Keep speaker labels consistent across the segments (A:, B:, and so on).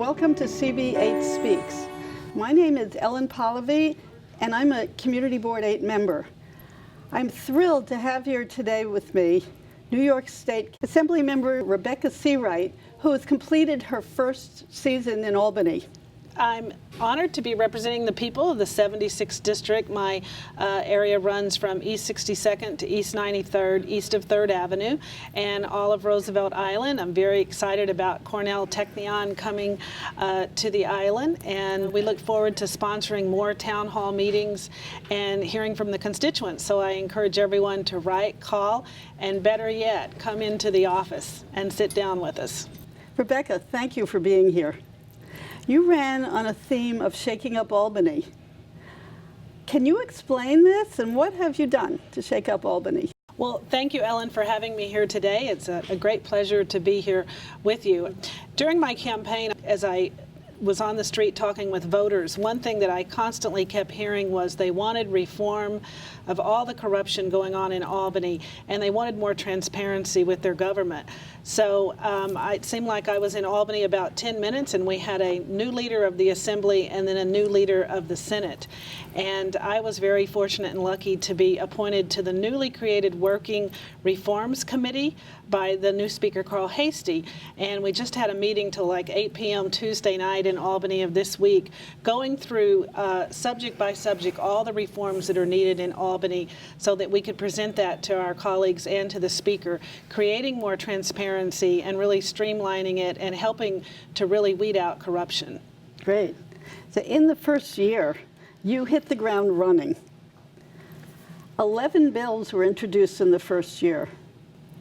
A: Welcome to CB8 Speaks. My name is Ellen Polivy, and I'm a Community Board 8 member. I'm thrilled to have here today with me New York State Assembly member Rebecca Seawright, who has completed her first season in Albany.
B: I'm honored to be representing the people of the 76th District. My area runs from East 62nd to East 93rd, east of 3rd Avenue, and all of Roosevelt Island. I'm very excited about Cornell Technion coming to the island, and we look forward to sponsoring more town hall meetings and hearing from the constituents. So I encourage everyone to write, call, and better yet, come into the office and sit down with us.
A: Rebecca, thank you for being here. You ran on a theme of shaking up Albany. Can you explain this, and what have you done to shake up Albany?
B: Well, thank you, Ellen, for having me here today. It's a great pleasure to be here with you. During my campaign, as I was on the street talking with voters, one thing that I constantly kept hearing was they wanted reform of all the corruption going on in Albany, and they wanted more transparency with their government. So it seemed like I was in Albany about 10 minutes, and we had a new leader of the Assembly and then a new leader of the Senate. And I was very fortunate and lucky to be appointed to the newly created Working Reforms Committee by the new Speaker, Carl Hastie. And we just had a meeting till like 8 p.m. Tuesday night in Albany of this week, going through subject by subject all the reforms that are needed in Albany so that we could present that to our colleagues and to the Speaker, creating more transparency and really streamlining it and helping to really weed out corruption.
A: Great. So in the first year, you hit the ground running. 11 bills were introduced in the first year,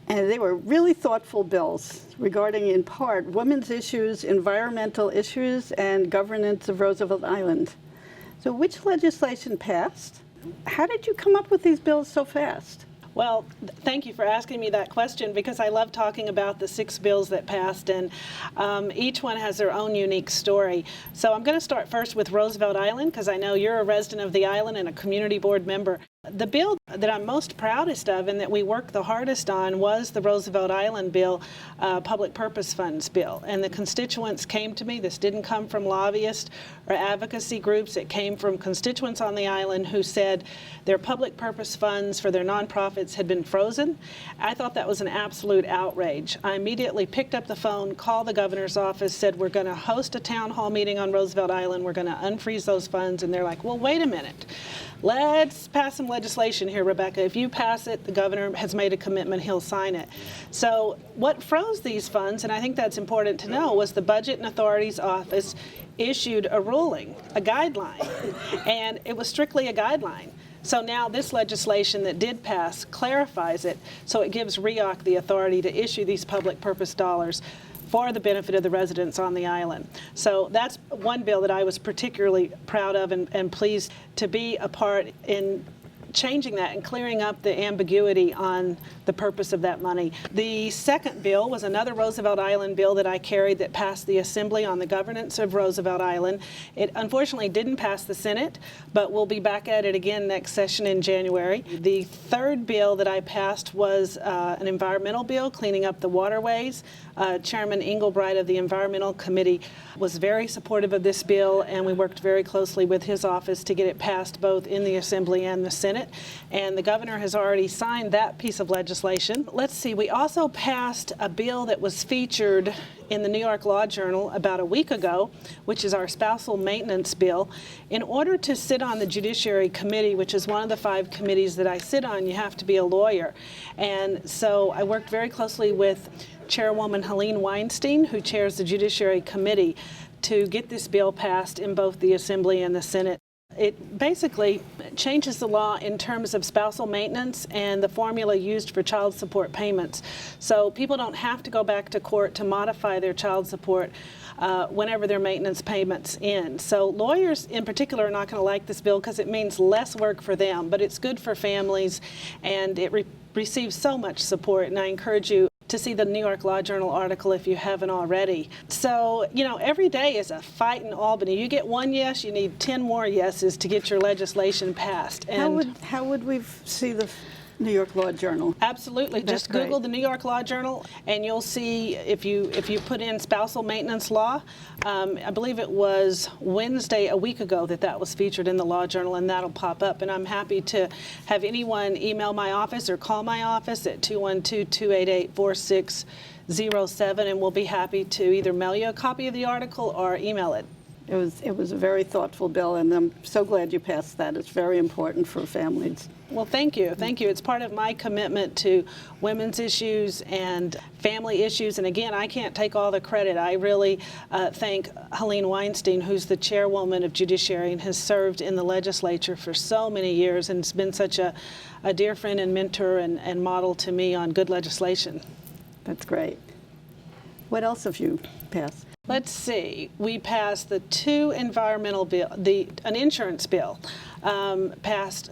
A: and they were really thoughtful bills regarding, in part, women's issues, environmental issues, and governance of Roosevelt Island. So which legislation passed? How did you come up with these bills so fast?
B: Well, thank you for asking me that question, because I love talking about the 6 bills that passed, and each one has their own unique story. So I'm going to start first with Roosevelt Island, because I know you're a resident of the island and a community board member. The bill that I'm most proudest of and that we worked the hardest on was the Roosevelt Island bill, Public Purpose Funds bill. And the constituents came to me. This didn't come from lobbyists or advocacy groups. It came from constituents on the island who said their public purpose funds for their nonprofits had been frozen. I thought that was an absolute outrage. I immediately picked up the phone, called the governor's office, said we're going to host a town hall meeting on Roosevelt Island. We're going to unfreeze those funds. And they're like, well, wait a minute. Let's pass some legislation here, Rebecca. If you pass it, the governor has made a commitment, he'll sign it. So what froze these funds, and I think that's important to know, was the Budget and Authorities Office issued a ruling, a guideline, and it was strictly a guideline. So now this legislation that did pass clarifies it, so it gives REOC the authority to issue these public purpose dollars for the benefit of the residents on the island. So that's one bill that I was particularly proud of and pleased to be a part in changing that and clearing up the ambiguity on the purpose of that money. The second bill was another Roosevelt Island bill that I carried that passed the Assembly on the governance of Roosevelt Island. It unfortunately didn't pass the Senate, but we'll be back at it again next session in January. The third bill that I passed was an environmental bill, cleaning up the waterways. Chairman Englebright of the Environmental Committee was very supportive of this bill, and we worked very closely with his office to get it passed both in the Assembly and the Senate. And the governor has already signed that piece of legislation. Let's see, we also passed a bill that was featured in the New York Law Journal about a week ago, which is our spousal maintenance bill. In order to sit on the Judiciary Committee, which is one of the 5 committees that I sit on, you have to be a lawyer. And so I worked very closely with Chairwoman Helene Weinstein, who chairs the Judiciary Committee, to get this bill passed in both the Assembly and the Senate. It basically changes the law in terms of spousal maintenance and the formula used for child support payments. So people don't have to go back to court to modify their child support whenever their maintenance payments end. So lawyers in particular are not going to like this bill because it means less work for them, but it's good for families, and it receives so much support, and I encourage you to see the New York Law Journal article if you haven't already. So, you know, every day is a fight in Albany. You get one yes, you need 10 more yeses to get your legislation passed.
A: And how would we see New York Law Journal.
B: Absolutely.
A: That's
B: Just Google
A: great.
B: the New York Law Journal, and you'll see if you put in spousal maintenance law. I believe it was Wednesday a week ago that was featured in the Law Journal, and that'll pop up. And I'm happy to have anyone email my office or call my office at 212-288-4607, and we'll be happy to either mail you a copy of the article or email it.
A: It was a very thoughtful bill, and I'm so glad you passed that. It's very important for families.
B: Well, thank you. Thank you. It's part of my commitment to women's issues and family issues. And again, I can't take all the credit. I really thank Helene Weinstein, who's the chairwoman of Judiciary and has served in the legislature for so many years and has been such a dear friend and mentor and model to me on good legislation.
A: That's great. What else have you passed?
B: Let's see. We passed the two environmental bill, an insurance bill, passed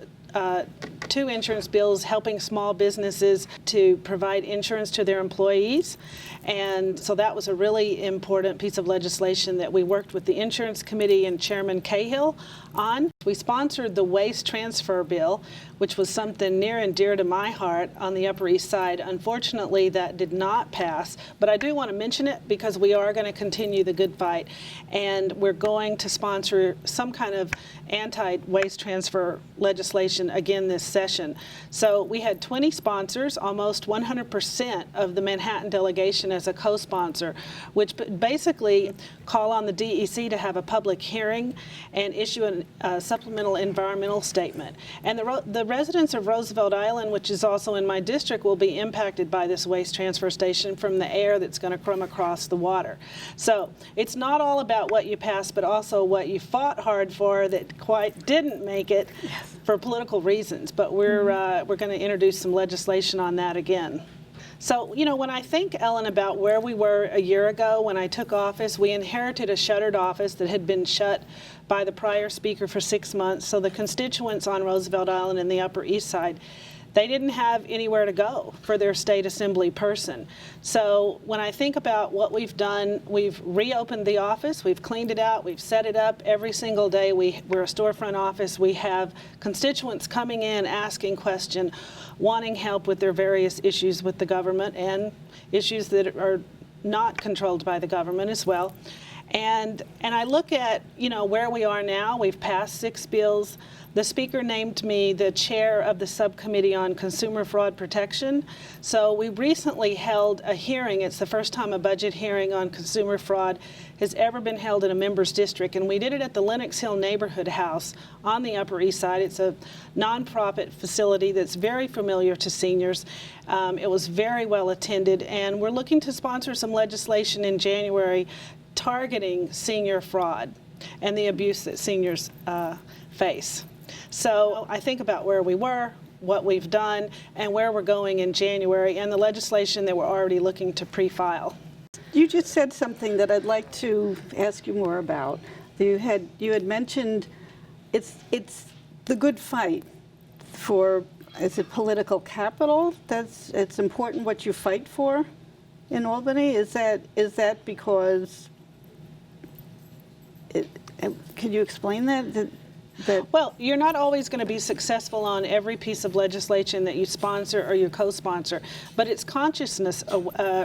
B: two insurance bills helping small businesses to provide insurance to their employees. And so that was a really important piece of legislation that we worked with the Insurance Committee and Chairman Cahill on. We sponsored the waste transfer bill, which was something near and dear to my heart on the Upper East Side. Unfortunately, that did not pass, but I do want to mention it because we are going to continue the good fight, and we're going to sponsor some kind of anti-waste transfer legislation again this session. So we had 20 sponsors, almost 100% of the Manhattan delegation as a co-sponsor, which basically call on the DEC to have a public hearing and issue a supplemental environmental statement. And the residents of Roosevelt Island, which is also in my district, will be impacted by this waste transfer station from the air that's going to come across the water. So it's not all about what you passed, but also what you fought hard for that quite didn't make it for political reasons. But we're going to introduce some legislation on that again. So, you know, when I think, Ellen, about where we were a year ago when I took office, we inherited a shuttered office that had been shut by the prior speaker for 6 months. So the constituents on Roosevelt Island and the Upper East Side, they didn't have anywhere to go for their state assembly person. So when I think about what we've done, we've reopened the office, we've cleaned it out, we've set it up every single day. We're a storefront office. We have constituents coming in, asking questions, wanting help with their various issues with the government and issues that are not controlled by the government as well. And I look at, you know, where we are now. We've passed 6 bills. The Speaker named me the chair of the Subcommittee on Consumer Fraud Protection. So we recently held a hearing. It's the first time a budget hearing on consumer fraud has ever been held in a member's district, and we did it at the Lenox Hill Neighborhood House on the Upper East Side. It's a nonprofit facility that's very familiar to seniors. It was very well attended, and we're looking to sponsor some legislation in January targeting senior fraud and the abuse that seniors face. So I think about where we were, what we've done, and where we're going in January, and the legislation that we're already looking to pre-file.
A: You just said something that I'd like to ask you more about. You had mentioned it's the good fight for, is it political capital? It's important what you fight for in Albany. Is that because? Can you explain that?
B: Well, you're not always going to be successful on every piece of legislation that you sponsor or you co-sponsor, but it's consciousness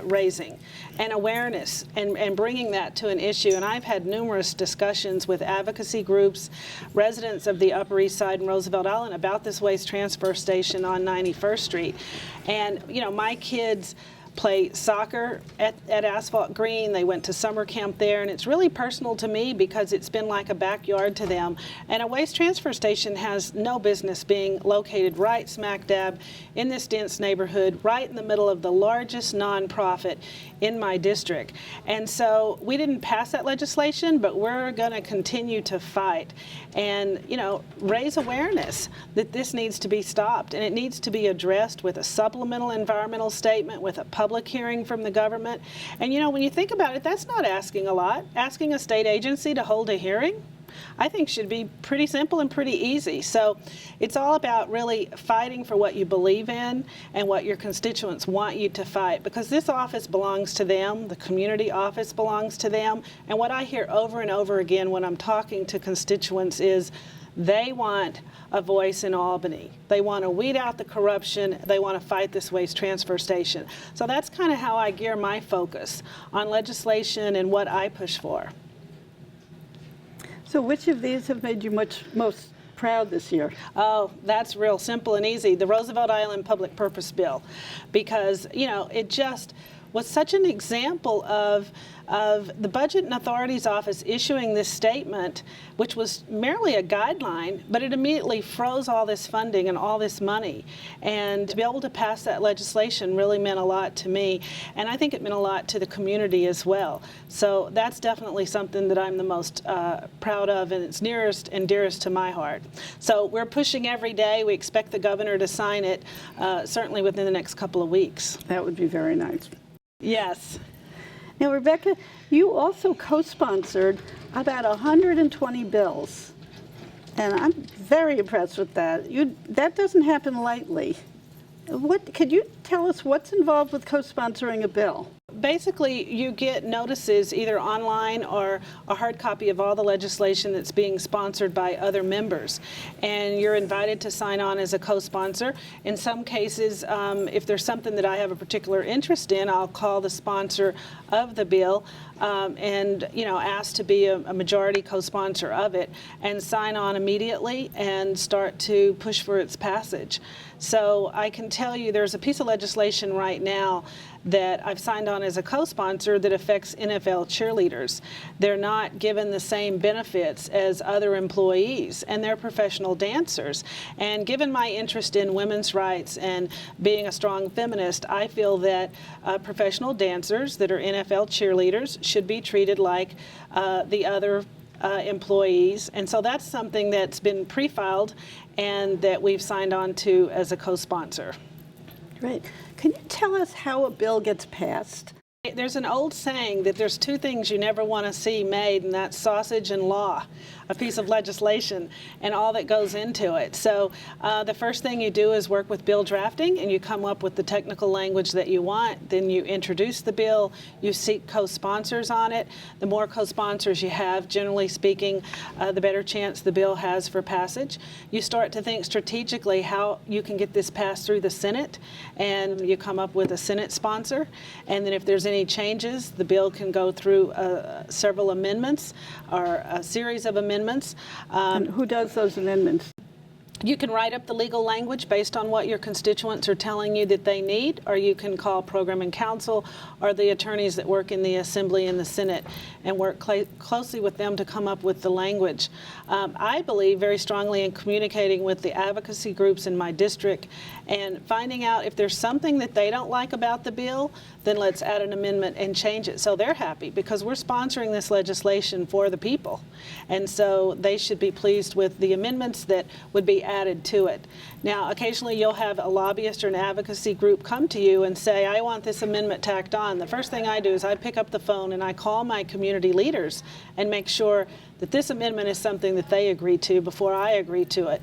B: raising and awareness and bringing that to an issue. And I've had numerous discussions with advocacy groups, residents of the Upper East Side and Roosevelt Island about this waste transfer station on 91st Street. And, you know, my kids play soccer at Asphalt Green. They went to summer camp there, and it's really personal to me because it's been like a backyard to them. And a waste transfer station has no business being located right smack dab in this dense neighborhood, right in the middle of the largest nonprofit in my district. And so we didn't pass that legislation, but we're going to continue to fight and, you know, raise awareness that this needs to be stopped, and it needs to be addressed with a supplemental environmental statement, with a public hearing from the government. And, you know, when you think about it, that's not asking a lot. Asking a state agency to hold a hearing, I think, should be pretty simple and pretty easy. So it's all about really fighting for what you believe in and what your constituents want you to fight, because this office belongs to them, the community office belongs to them. And what I hear over and over again when I'm talking to constituents is They want a voice in Albany. They want to weed out the corruption. They want to fight this waste transfer station. So that's kind of how I gear my focus on legislation and what I push for.
A: So which of these have made you most proud this year?
B: Oh, that's real simple and easy. The Roosevelt Island Public Purpose Bill, because, you know, it just was such an example of the Budget and Authorities Office issuing this statement, which was merely a guideline, but it immediately froze all this funding and all this money. And to be able to pass that legislation really meant a lot to me, and I think it meant a lot to the community as well. So that's definitely something that I'm the most proud of, and it's nearest and dearest to my heart. So we're pushing every day. We expect the governor to sign it certainly within the next couple of weeks.
A: That would be very nice.
B: Yes.
A: Now, Rebecca, you also co-sponsored about 120 bills, and I'm very impressed with that. That doesn't happen lightly. Could you tell us what's involved with co-sponsoring a bill?
B: Basically, you get notices either online or a hard copy of all the legislation that's being sponsored by other members, and you're invited to sign on as a co-sponsor. In some cases, if there's something that I have a particular interest in, I'll call the sponsor of the bill and ask to be a majority co-sponsor of it and sign on immediately and start to push for its passage. So I can tell you there's a piece of legislation right now that I've signed on as a co-sponsor that affects NFL cheerleaders. They're not given the same benefits as other employees, and they're professional dancers. And given my interest in women's rights and being a strong feminist, I feel that professional dancers that are NFL cheerleaders should be treated like the other employees. And so that's something that's been pre-filed and that we've signed on to as a co-sponsor.
A: Great. Can you tell us how a bill gets passed?
B: There's an old saying that there's two things you never want to see made, and that's sausage and law, a piece of legislation, and all that goes into it. So the first thing you do is work with bill drafting, and you come up with the technical language that you want. Then you introduce the bill. You seek co-sponsors on it. The more co-sponsors you have, generally speaking, the better chance the bill has for passage. You start to think strategically how you can get this passed through the Senate, and you come up with a Senate sponsor. And then if there's any changes, the bill can go through several amendments or a series of amendments.
A: And who does those amendments?
B: You can write up the legal language based on what your constituents are telling you that they need, or you can call program and counsel or the attorneys that work in the Assembly and the Senate and work closely with them to come up with the language. I believe very strongly in communicating with the advocacy groups in my district and finding out if there's something that they don't like about the bill, then let's add an amendment and change it so they're happy, because we're sponsoring this legislation for the people. And so they should be pleased with the amendments that would be added to it. Now, occasionally you'll have a lobbyist or an advocacy group come to you and say, I want this amendment tacked on. The first thing I do is I pick up the phone and I call my community leaders and make sure that this amendment is something that they agree to before I agree to it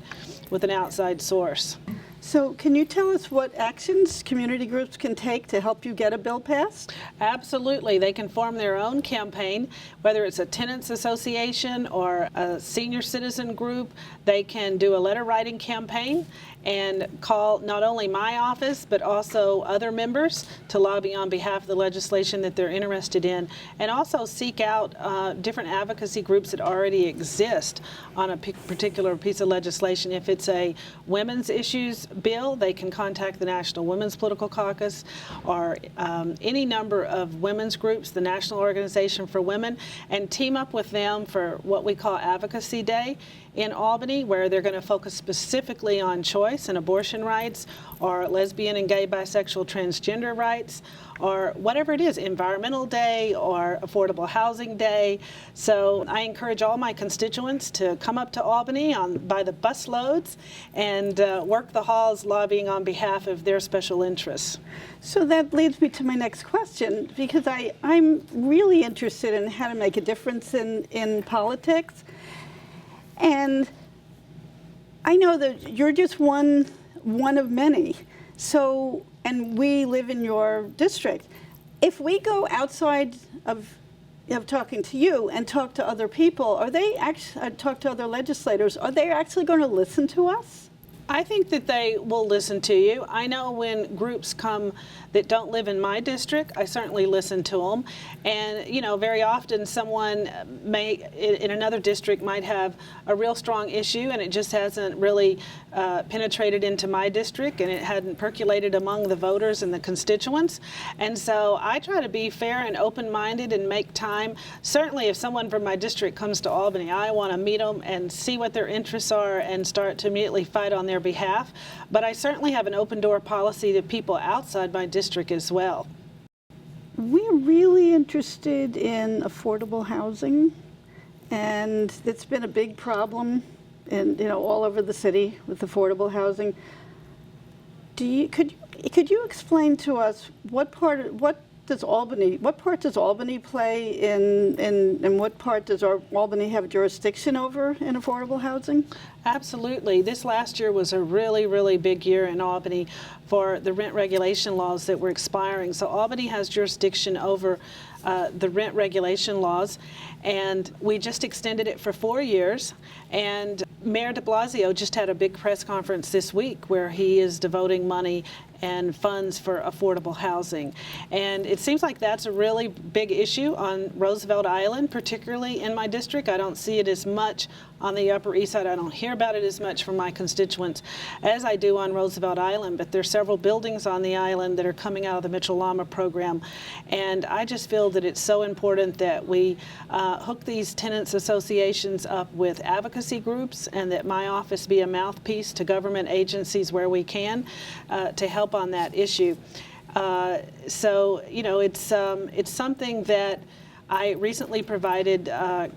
B: with an outside source.
A: So can you tell us what actions community groups can take to help you get a bill passed?
B: Absolutely. They can form their own campaign, whether it's a tenants association or a senior citizen group. They can do a letter writing campaign and call not only my office but also other members to lobby on behalf of the legislation that they're interested in, and also seek out different advocacy groups that already exist on a particular piece of legislation. If it's a women's issues bill, they can contact the National Women's Political Caucus or any number of women's groups, the National Organization for Women, and team up with them for what we call Advocacy Day in Albany, where they're going to focus specifically on choice and abortion rights, or lesbian and gay, bisexual, transgender rights, or whatever it is, Environmental Day or Affordable Housing Day. So I encourage all my constituents to come up to Albany by the bus loads and work the halls lobbying on behalf of their special interests.
A: So that leads me to my next question, because I'm really interested in how to make a difference in politics. And I know that you're just one of many. So, and we live in your district. If we go outside of of talking to you and talk to other people, are they actually talk to other legislators? Are they actually going to listen to us?
B: I think that they will listen to you. I know when groups come that don't live in my district, I certainly listen to them. And, you know, very often someone may, in another district, might have a real strong issue and it just hasn't really penetrated into my district and it hadn't percolated among the voters and the constituents. And so I try to be fair and open-minded and make time. Certainly if someone from my district comes to Albany, I want to meet them and see what their interests are and start to immediately fight on their behalf. But I certainly have an open door policy to people outside my district as well.
A: We're really interested in affordable housing, and it's been a big problem in, all over the city with affordable housing. Could you explain to us what part does Albany play in and what part does Albany have jurisdiction over in affordable housing?
B: Absolutely. This last year was a really, really big year in Albany for the rent regulation laws that were expiring. So Albany has jurisdiction over the rent regulation laws, and we just extended it for 4 years. And Mayor de Blasio just had a big press conference this week where he is devoting money and funds for affordable housing. And it seems like that's a really big issue on Roosevelt Island, particularly in my district. I don't see it as much on the Upper East Side. I don't hear about it as much from my constituents as I do on Roosevelt Island, but there's several buildings on the island that are coming out of the Mitchell-Lama program. And I just feel that it's so important that we hook these tenants associations up with advocacy groups and that my office be a mouthpiece to government agencies where we can to help on that issue. So, it's something that I recently provided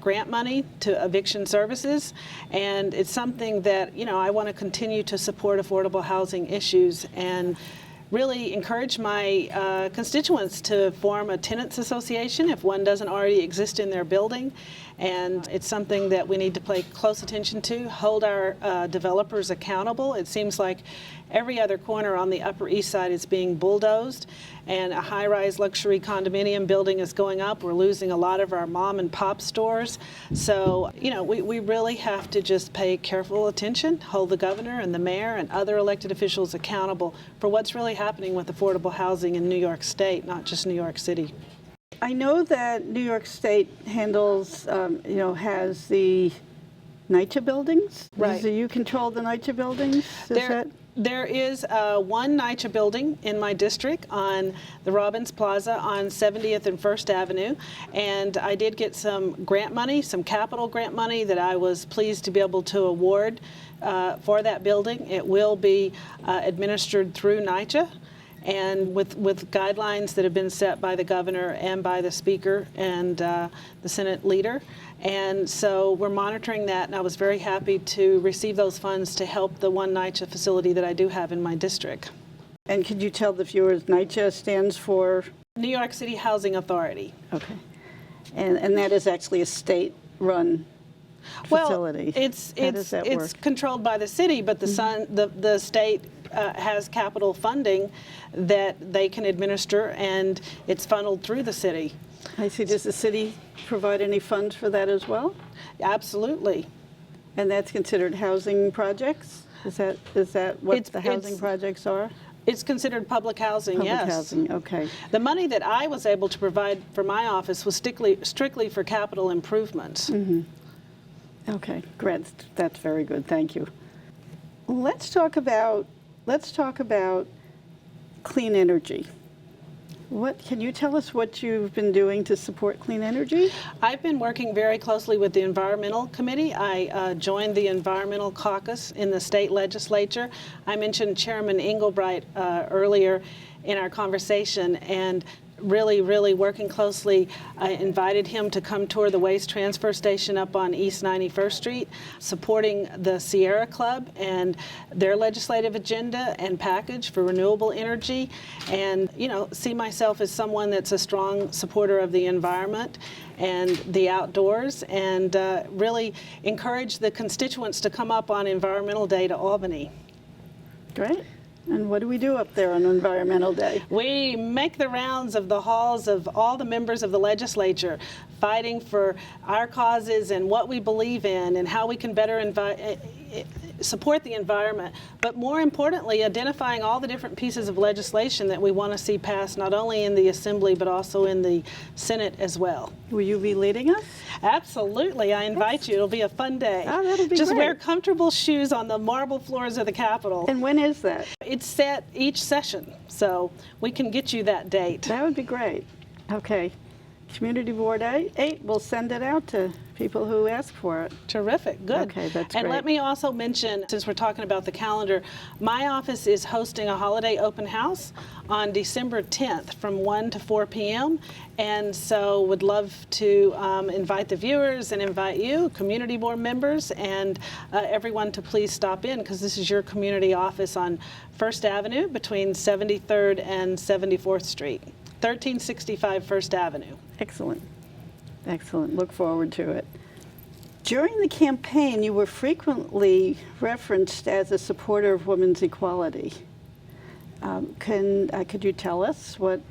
B: grant money to eviction services, and it's something that, I want to continue to support affordable housing issues and really encourage my constituents to form a tenants association if one doesn't already exist in their building. And it's something that we need to pay close attention to, hold our developers accountable. It seems like every other corner on the Upper East Side is being bulldozed, and a high-rise luxury condominium building is going up. We're losing a lot of our mom and pop stores. So, we really have to just pay careful attention, hold the governor and the mayor and other elected officials accountable for what's really happening with affordable housing in New York State, not just New York City.
A: I know that New York State handles, has the NYCHA buildings.
B: Right.
A: Do you control the NYCHA buildings?
B: There is one NYCHA building in my district on the Robbins Plaza on 70th and 1st Avenue, and I did get some grant money, some capital grant money that I was pleased to be able to award for that building. It will be administered through NYCHA, and with guidelines that have been set by the governor and by the speaker and the Senate leader. And so we're monitoring that, and I was very happy to receive those funds to help the one NYCHA facility that I do have in my district.
A: And could you tell the viewers, NYCHA stands for?
B: New York City Housing Authority.
A: Okay. And that is actually a state-run facility.
B: Well,
A: How does that work?
B: it's controlled by the city, but the state has capital funding that they can administer, and it's funneled through the city.
A: I see. Does the city provide any funds for that as well?
B: Absolutely.
A: And that's considered housing projects? Is that what the housing projects are?
B: It's considered public housing, yes.
A: Public housing, okay.
B: The money that I was able to provide for my office was strictly for capital improvements.
A: Mm-hmm. Okay, great. That's very good. Thank you. Let's talk about clean energy. Can you tell us what you've been doing to support clean energy?
B: I've been working very closely with the Environmental Committee. I joined the Environmental Caucus in the state legislature. I mentioned Chairman Engelbright earlier in our conversation, and really working closely. I invited him to come tour the waste transfer station up on East 91st Street, supporting the Sierra Club and their legislative agenda and package for renewable energy, and see myself as someone that's a strong supporter of the environment and the outdoors, and really encourage the constituents to come up on Environmental Day to Albany.
A: Great. And what do we do up there on Environmental Day?
B: We make the rounds of the halls of all the members of the legislature, fighting for our causes and what we believe in and how we can better support the environment, but more importantly, identifying all the different pieces of legislation that we want to see passed, not only in the Assembly, but also in the Senate as well.
A: Will you be leading us?
B: Absolutely. I invite you. It'll be a fun day.
A: Oh, that'll be
B: Just
A: great.
B: wear comfortable shoes on the marble floors of the Capitol.
A: And when is that?
B: It's set each session, so we can get you that date.
A: That would be great. Okay. Community Board 8, we'll send it out to people who ask for it.
B: Terrific, good.
A: Okay, that's
B: And
A: great.
B: let me also mention, since we're talking about the calendar, my office is hosting a holiday open house on December 10th from 1 to 4 p.m. And so would love to invite the viewers and invite you, community board members, and everyone to please stop in, because this is your community office on First Avenue between 73rd and 74th Street. 1365 First Avenue.
A: Excellent. Excellent. Look forward to it. During the campaign, you were frequently referenced as a supporter of women's equality. Could you tell us what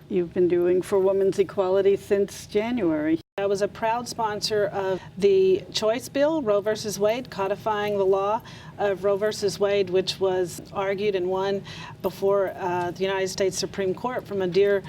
A: you've been doing for women's equality since January?
B: I was a proud sponsor of the choice bill, Roe v. Wade, codifying the law of Roe v. Wade, which was argued and won before the United States Supreme Court from a dear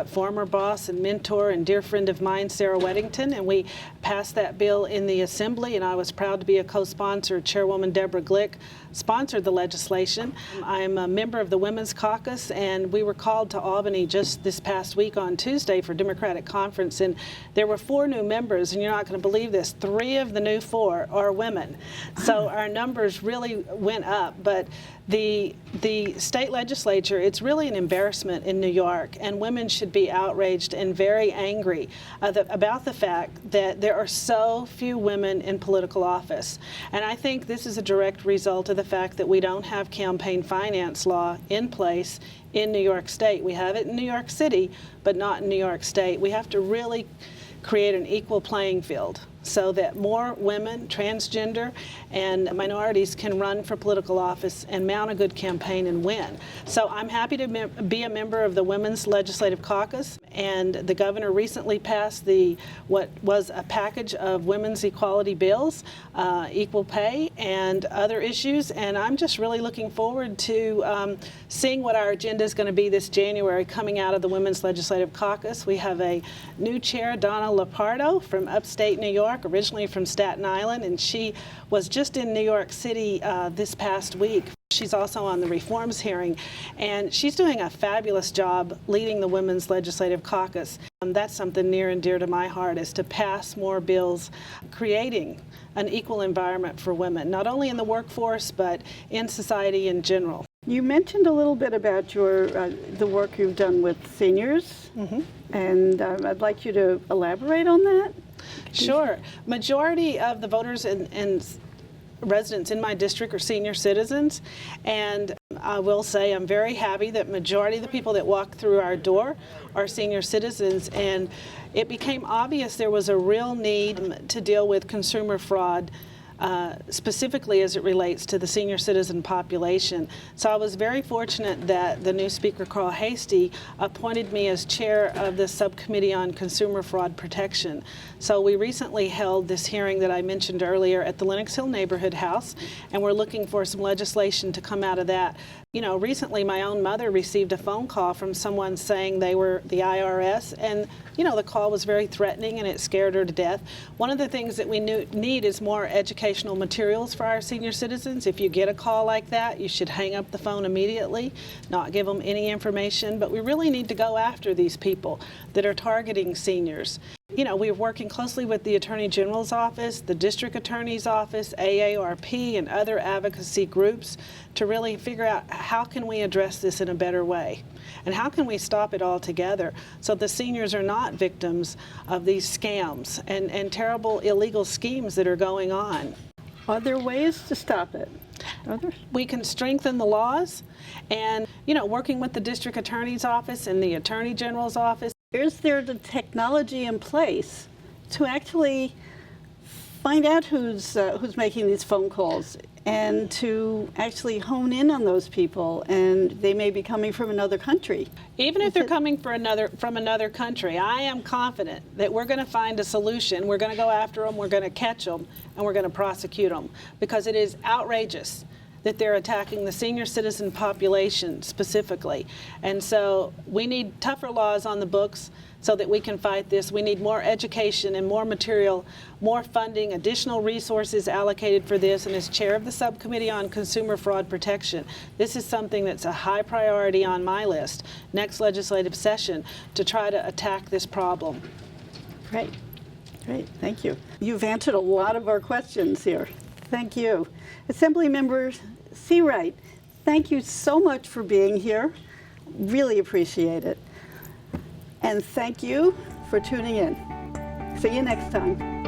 B: former boss and mentor and dear friend of mine, Sarah Weddington. And we passed that bill in the Assembly, and I was proud to be a co-sponsor. Chairwoman Deborah Glick sponsored the legislation. I'm a member of the Women's Caucus, and we were called to Albany just this past week on Tuesday for Democratic Conference, and there were 4 new members, and you're not going to believe this, 3 of the new 4 are women. So our numbers really went up, but the state legislature, it's really an embarrassment in New York, and women should be outraged and very angry about the fact that there are so few women in political office. And I think this is a direct result of the fact that we don't have campaign finance law in place in New York State. We have it in New York City, but not in New York State. We have to really create an equal playing field so that more women, transgender, and minorities can run for political office and mount a good campaign and win. So I'm happy to be a member of the Women's Legislative Caucus, and the governor recently passed what was a package of women's equality bills, equal pay, and other issues, and I'm just really looking forward to seeing what our agenda is going to be this January coming out of the Women's Legislative Caucus. We have a new chair, Donna Lepardo, from upstate New York, originally from Staten Island, and she was just in New York City this past week. She's also on the reforms hearing, and she's doing a fabulous job leading the Women's Legislative Caucus. That's something near and dear to my heart, is to pass more bills creating an equal environment for women, not only in the workforce, but in society in general.
A: You mentioned a little bit about the work you've done with seniors, and I'd like you to elaborate on that.
B: Sure. Majority of the voters and residents in my district are senior citizens, and I will say I'm very happy that majority of the people that walk through our door are senior citizens, and it became obvious there was a real need to deal with consumer fraud, specifically as it relates to the senior citizen population. So I was very fortunate that the new Speaker, Carl Hastie, appointed me as chair of the Subcommittee on Consumer Fraud Protection. So we recently held this hearing that I mentioned earlier at the Lenox Hill Neighborhood House, and we're looking for some legislation to come out of that. You know, recently my own mother received a phone call from someone saying they were the IRS, and you know, the call was very threatening and it scared her to death. One of the things that we need is more educational materials for our senior citizens. If you get a call like that, you should hang up the phone immediately, not give them any information, but we really need to go after these people that are targeting seniors. You know, we're working closely with the Attorney General's office, the District Attorney's office, AARP, and other advocacy groups to really figure out how can we address this in a better way, and how can we stop it altogether so the seniors are not victims of these scams and terrible illegal schemes that are going on.
A: Are there ways to stop it?
B: We can strengthen the laws, and, you know, working with the District Attorney's office and the Attorney General's office.
A: Is there the technology in place to actually find out who's making these phone calls and to actually hone in on those people, and they may be coming from another country.
B: Even if they're coming from another country, I am confident that we're going to find a solution. We're going to go after them, we're going to catch them, and we're going to prosecute them, because it is outrageous that they're attacking the senior citizen population specifically. And so we need tougher laws on the books so that we can fight this. We need more education and more material, more funding, additional resources allocated for this. And as chair of the Subcommittee on Consumer Fraud Protection, this is something that's a high priority on my list, next legislative session, to try to attack this problem.
A: Great, great, thank you. You've answered a lot of our questions here. Thank you. Assemblymember Seawright, thank you so much for being here. Really appreciate it. And thank you for tuning in. See you next time.